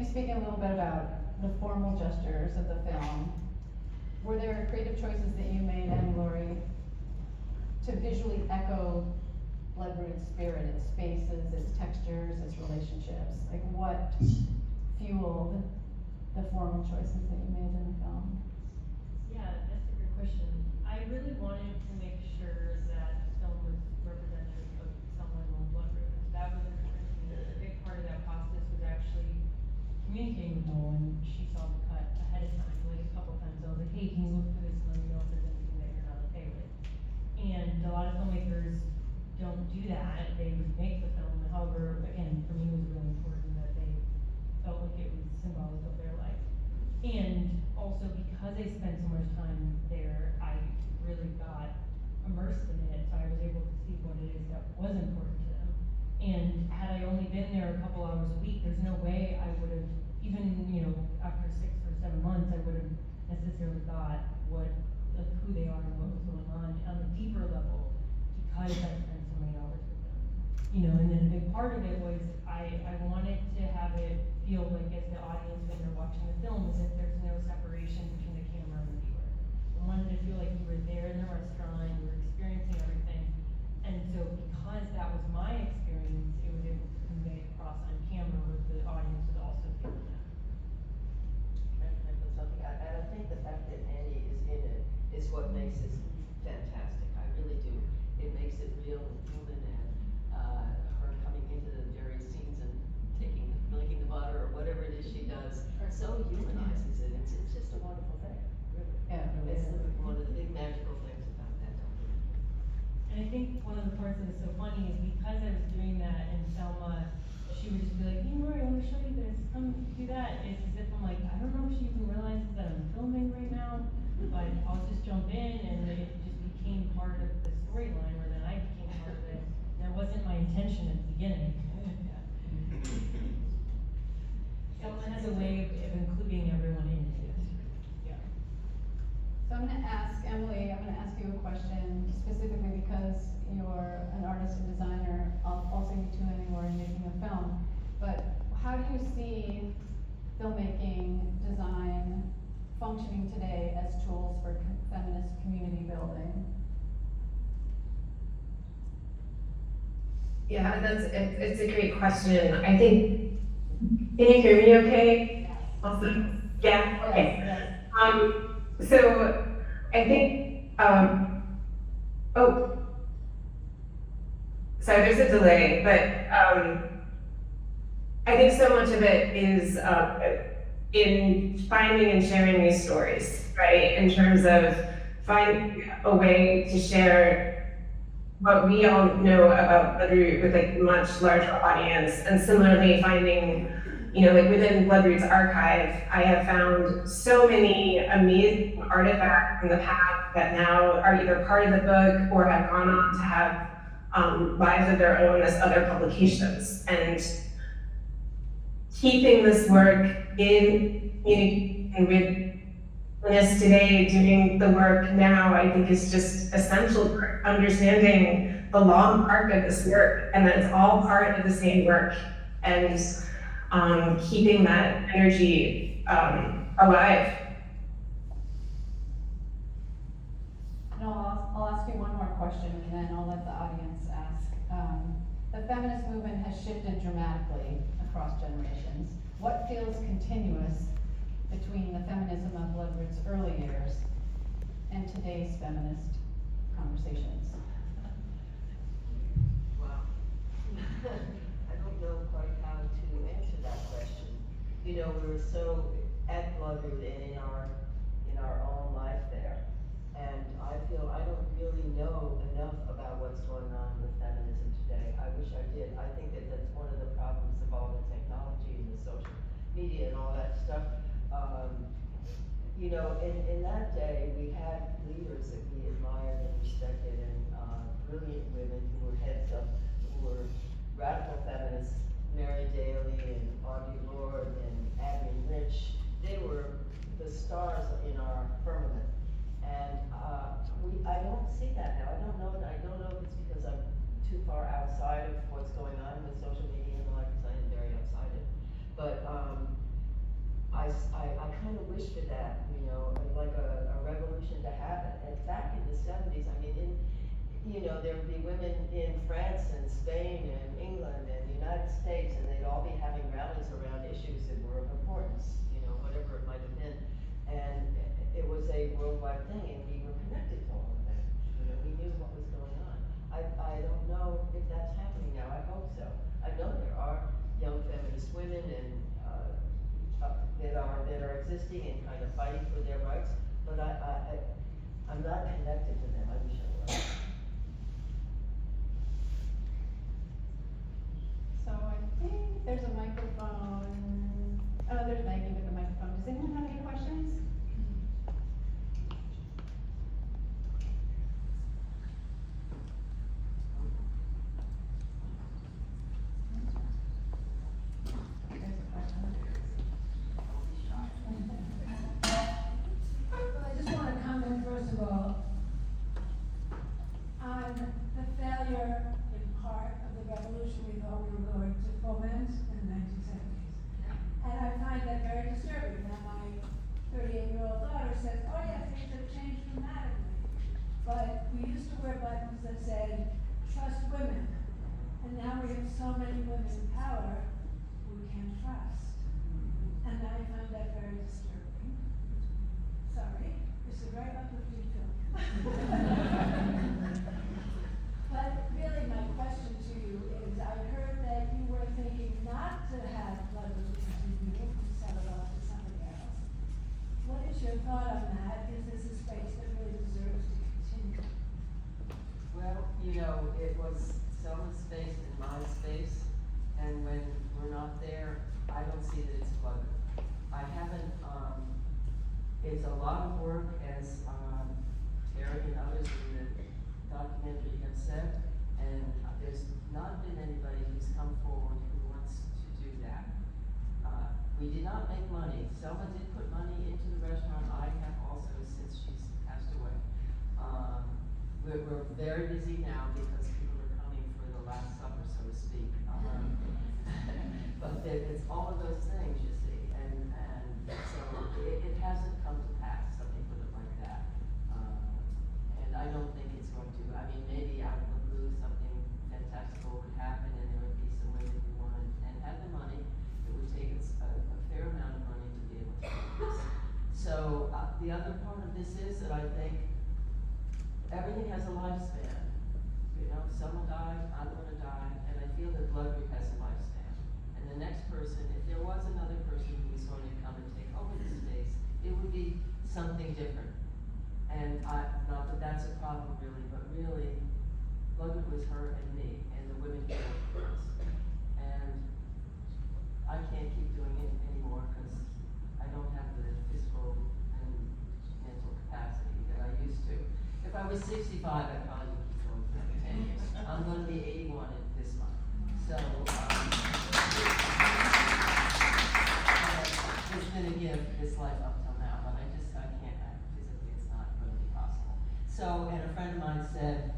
speaking a little bit about the formal gestures of the film, were there creative choices that you made, Annie Laurie, to visually echo Bloodroot's spirit, its spaces, its textures, its relationships? Like, what fueled the formal choices that you made in the film? Yeah, that's a great question. I really wanted to make sure that the film was representative of someone on Bloodroot. That was important to me. A big part of that process was actually communicating with Noel, and she saw the cut ahead of time, like a couple times. I was like, hey, can you look through this and let me know if there's anything that you're not okay with? And a lot of filmmakers don't do that. They make the film. However, again, for me it was really important that they felt like it was symbolic of their life. And also because I spent so much time there, I really got immersed in it, so I was able to see what it is that was important to them. And had I only been there a couple hours a week, there's no way I would have, even, after 6 or 7 months, I would have necessarily got who they are and what was going on a deeper level, because I spent so many hours with them. And then a big part of it was I wanted to have it feel like, as the audience, when they're watching the film, as if there's no separation between the camera and the viewer. I wanted to feel like you were there in the restaurant, you were experiencing everything. And so because that was my experience, it was able to convey across on camera with the audience would also feel that. Can I put something out? And I think the fact that Annie is in it is what makes it fantastic. I really do. It makes it real and human, and her coming into the various scenes and milking the butter or whatever it is she does, so humanizes it. It's just a wonderful thing, really. Yeah, it really It's is. one of the big magical things about that documentary. And I think one of the parts that was so funny is because I was doing that in Selma, she would just be like, hey, Rory, I want to show you this, come do that. It's as if I'm like, I don't know if she even realizes that I'm filming right now, but I'll just jump in, and it just became part of the storyline, where then I became part of it. And that wasn't my intention at the beginning. Selma has a way of including everyone in it. Yeah. So I'm going to ask Emily, I'm going to ask you a question specifically because you're an artist and designer, also you too, Annie Laurie, making a film. But how do you see filmmaking, design functioning today as tools for feminist community building? Yeah, it's a great question. I think, can you hear me okay? Awesome. Yeah, okay. Yes. So I think, sorry, there's a delay, but I think so much of it is in finding and sharing these stories, right? In terms of finding a way to share what we all know about Bloodroot with a much larger audience, and similarly finding, like within Bloodroot's archive, I have found so many amazing artifacts from the past that now are either part of the book or have gone on to have lives of their own as other publications. And keeping this work in and with feminists today doing the work now, I think is just essential for understanding the long arc of this work, and that it's all part of the same work, and keeping that energy alive. No, I'll ask you one more question, and then I'll let the audience ask. The feminist movement has shifted dramatically across generations. What feels continuous between the feminism of Bloodroot's early years and today's feminist conversations? Wow. I don't know quite how to answer that question. We were so at Bloodroot and in our own life there. And I feel I don't really know enough about what's going on with feminism today. I wish I did. I think that's one of the problems of all the technology and the social media and all that stuff. In that day, we had leaders that we admired and respected, and brilliant women who were heads up, who were radical feminists, Mary Daly and Audre Lorde and Abby Lynch. They were the stars in our firmament. And I don't see that now. I don't know if it's because I'm too far outside of what's going on with social media and the like, because I am very outside it. But wish for that, you know, like a revolution to happen. And back in the 70s, I mean, you know, there would be women in France and Spain and England and the United States, and they'd all be having rallies around issues that were of importance, you know, whatever it might have been. And it was a worldwide thing, and we were connected to all of that. You know, we knew what was going on. I don't know if that's happening now. I hope so. I know there are young feminist women and that are existing and kind of fighting for their rights, but I'm not connected to them. I wish I was. So I think there's a microphone. Oh, there's Maggie with the microphone. Does anyone have any questions? There's a question. Well, I just want to comment, first of all, on the failure in part of the revolution we thought we were going to foment in the 1970s. And I find that very disturbing. Now, my 38-year-old daughter says, oh yeah, things have changed dramatically. But we used to wear buttons that said, trust women. And now we have so many women in power we can't trust. And I find that very disturbing. Sorry, it's a very uplifting film. But really my question to you is, I heard that you were thinking not to have Bloodrot continue and sell it off to somebody else. What is your thought on that? Is this a space that really deserves to continue? Well, you know, it was Selma's space and my space, and when we're not there, I don't see that it's Bloodrot. I haven't, it's a lot of work, as Terry and others in the documentary have said, and there's not been anybody who's come forward who wants to do that. We did not make money. Selma did put money into the restaurant. I have also, since she's passed away. We're very busy now because people are coming for the Last Supper, so to speak. But it's all of those things, you see, and so it hasn't come to pass, let me put it like that. And I don't think it's going to. I mean, maybe out of the blue something fantastical would happen and there would be some women who wanted and had the money. It would take us a fair amount of money to be able to do this. So the other part of this is that I think everything has a lifespan. You know, someone died, I'm gonna die, and I feel that Bloodrot has a lifespan. And the next person, if there was another person who was going to come and take over the space, it would be something different. And not that that's a problem really, but really, Bloodrot was her and me, and the women who worked for us. And I can't keep doing it anymore because I don't have the physical and mental capacity that I used to. If I was 65, I'd probably keep going for another 10 years. I'm going to be 81 this month. So, it's been a gift this life up till now, but I can't, physically it's not going to be possible. So, and a friend of mine said,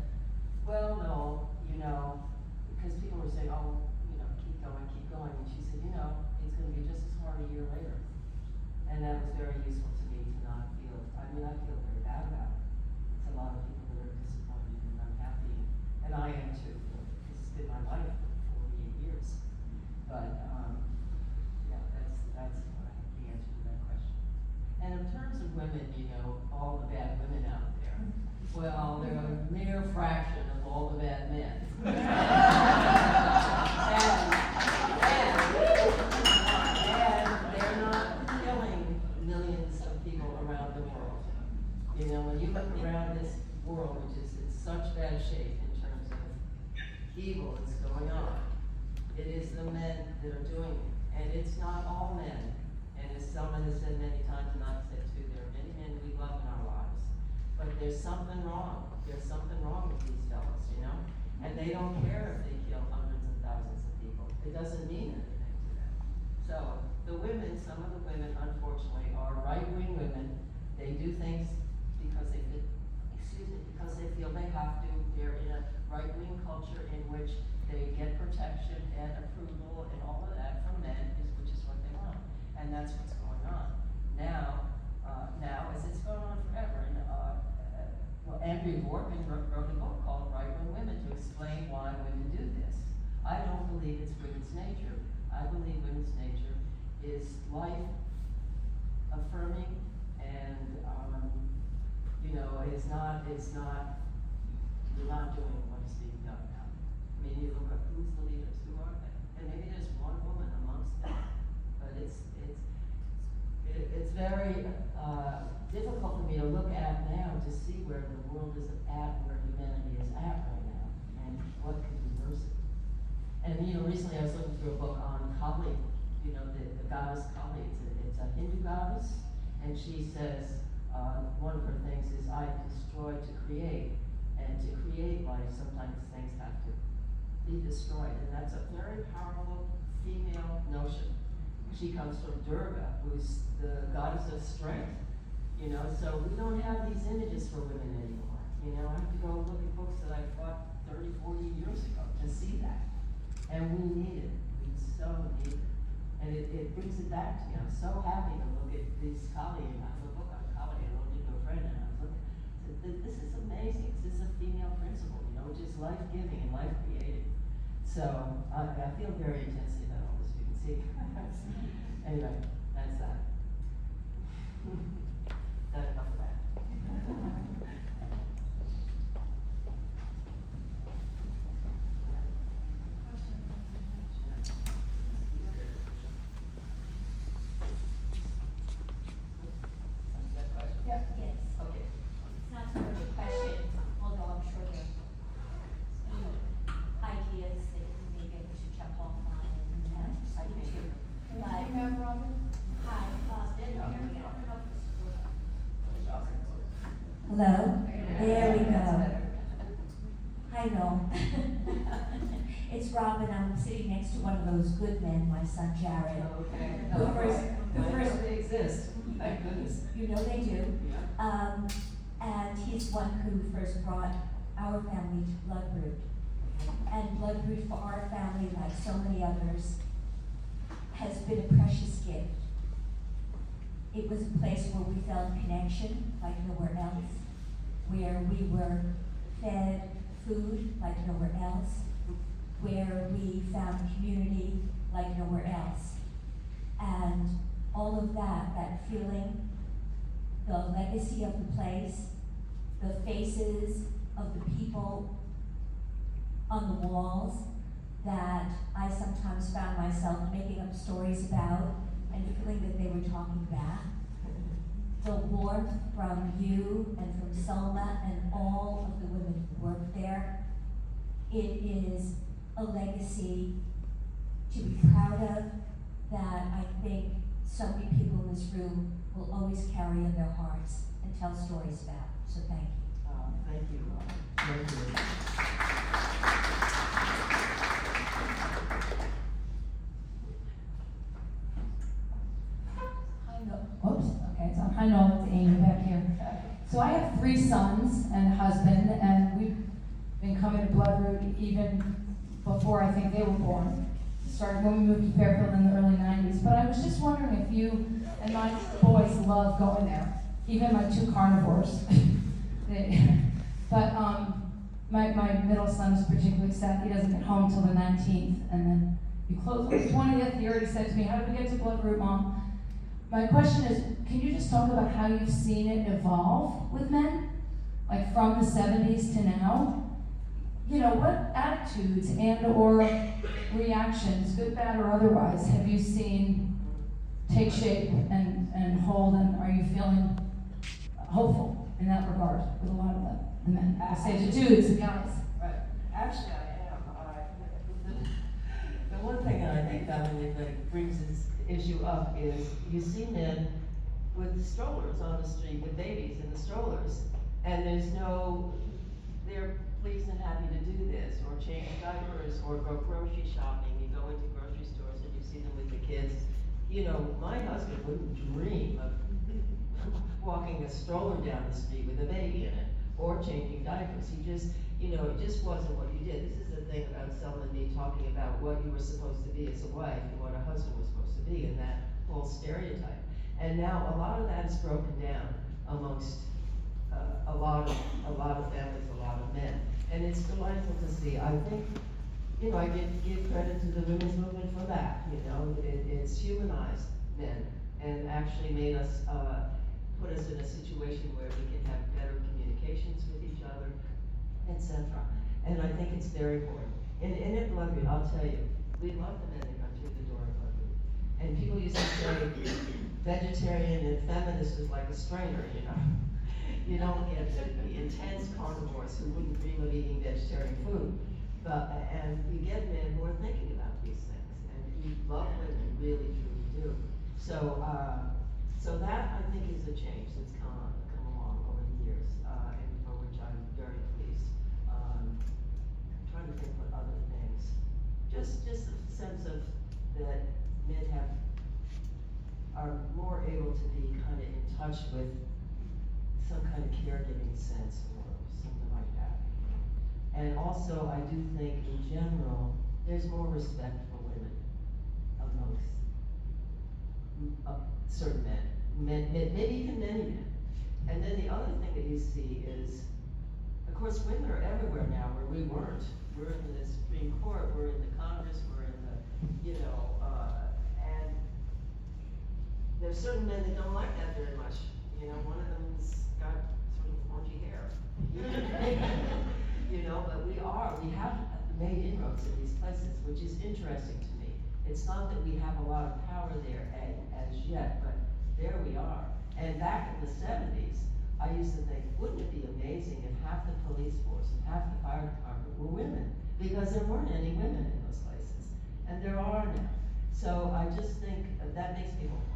well, no, you know, because people were saying, oh, you know, keep going. And she said, you know, it's going to be just as hard a year later. And that was very useful to me to not feel, I mean, I feel very bad about it. It's a lot of people that are disappointed and unhappy, and I am too, because it's been my life for 48 years. But, yeah, that's what I think the answer to that question. And in terms of women, you know, all the bad women out there, well, they're a mere fraction of all the bad men. And they're not killing millions of people around the world. You know, when you look around this world, which is in such bad shape in terms of evil that's going on, it is the men that are doing it. And it's not all men. And as someone has said many times, and I've said too, there are many men we love in our lives. But there's something wrong. There's something wrong with these fellas, you know? And they don't care if they kill hundreds of thousands of people. It doesn't mean anything to them. So the women, some of the women, unfortunately, are right-wing women. They do things because they feel, because they feel they have to. They're in a right-wing culture in which they get protection and approval and all of that from men, which is what they want. And that's what's going on. Now, now as it's gone on forever. And, well, Andrew Vorkman wrote a book called Right Wing Women to explain why women do this. I don't believe it's women's nature. I believe women's nature is life affirming and, you're not doing what is being done now. I mean, you look at who's the leaders, who are they? And maybe there's one woman amongst them, but it's very difficult for me to look at now to see where the world is at, where humanity is at right now, and what can reverse it. And recently I was looking through a book on Kali, the goddess Kali. It's a Hindu goddess, and she says one of her things is, I destroy to create, and to create life, sometimes things have to be destroyed, and that's a very powerful female notion. She comes from Durga, who's the goddess of strength, so we don't have these images for women anymore. I have to go look at books that I fought 30, 40 years ago to see that. And we need it, we so need it. And it brings it back to me. I'm so happy to look at this Kali, and I have a book on Kali, I loaned it to a friend, and I was looking, I said, this is amazing, this is a female principle, which is life-giving and life-creating. So I feel very intensely about all this, you can see. Anyway, that's that. Not enough of that. Yes. Okay. It's not so much a question, although I'm sure there are ideas that you may be able to jump offline and speak to. But, You have Robin? hi, Stand up. hello? There we go. Hi, Noel. It's Robin, I'm sitting next to one of those good men, my son Jared. Okay. Who first- I know they exist, thank goodness. You know they do. Yeah. And he's one who first brought our family to Bloodroot. And Bloodroot for our family, like so many others, has been a precious gift. It was a place where we felt connection like nowhere else, where we were fed food like nowhere else, where we found community like nowhere else. And all of that feeling, the legacy of the place, the faces of the people on the walls that I sometimes found myself making up stories about and feeling that they were talking back. The warmth from you and from Selma and all of the women who work there, it is a legacy to be proud of that I think so many people in this room will always carry in their hearts and tell stories about. So thank you. Thank you. Thank you. Hi Noel, it's Amy back here. So I have 3 sons and a husband, and we've been coming to Bloodroot even before I think they were born. Started when we moved to Fairfield in the early 90s. But I was just wondering if you and my boys love going there, even my 2 carnivores. But my middle son is particularly sad. He doesn't get home till the 19th, and then you close on the 20th. He already said to me, "How did we get to Bloodroot, Mom?" My question is, can you just talk about how you've seen it evolve with men? Like from the 70s to now? What attitudes and or reactions, good, bad, or otherwise, have you seen take shape and hold, and are you feeling hopeful in that regard with a lot of the men? I say the dudes, to be honest. Right. Actually, I am. The one thing that I think that brings this issue up is you see men with strollers on the street with babies in the strollers, and they're pleased and happy to do this, or change diapers, or go grocery shopping. You go into grocery stores and you see them with the kids. My husband wouldn't dream of walking a stroller down the street with a baby in it, or changing diapers. He just, it just wasn't what you did. This is the thing about Selma and me talking about what you were supposed to be as a wife and what a husband was supposed to be, and that whole stereotype. And now a lot of that is broken down amongst a lot of families, a lot of men. And it's delightful to see. I think, you know, I give credit to the women's movement for that, you know. It's humanized men and actually made us, put us in a situation where we can have better communications with each other, etc. And I think it's very important. And at Bloodroot, I'll tell you, we love the men that come through the door at Bloodroot. And people used to say vegetarian and feminist is like a strainer, you know. You don't get the intense carnivores who wouldn't dream of eating vegetarian food. And you get men who are thinking about these things. And we love women, really, truly do. So that, I think, is a change that's come along over the years, and for which I'm very pleased. I'm trying to think what other things. Just a sense of that men are more able to be kind of in touch with some kind of caregiving sense or something like that. And also, I do think in general, there's more respect for women amongst certain men, maybe even many men. And then the other thing that you see is, of course, women are everywhere now where we weren't. We're in the Supreme Court, we're in the Congress, we're in the, you know, and there's certain men that don't like that very much. You know, one of them's got sort of orangey hair. You know, but we have made inroads in these places, which is interesting to me. It's not that we have a lot of power there as yet, but there we are. And back in the 70s, I used to think, wouldn't it be amazing if half the police force and half the fire department were women? Because there weren't any women in those places. And there are now. So I just think that makes me hopeful.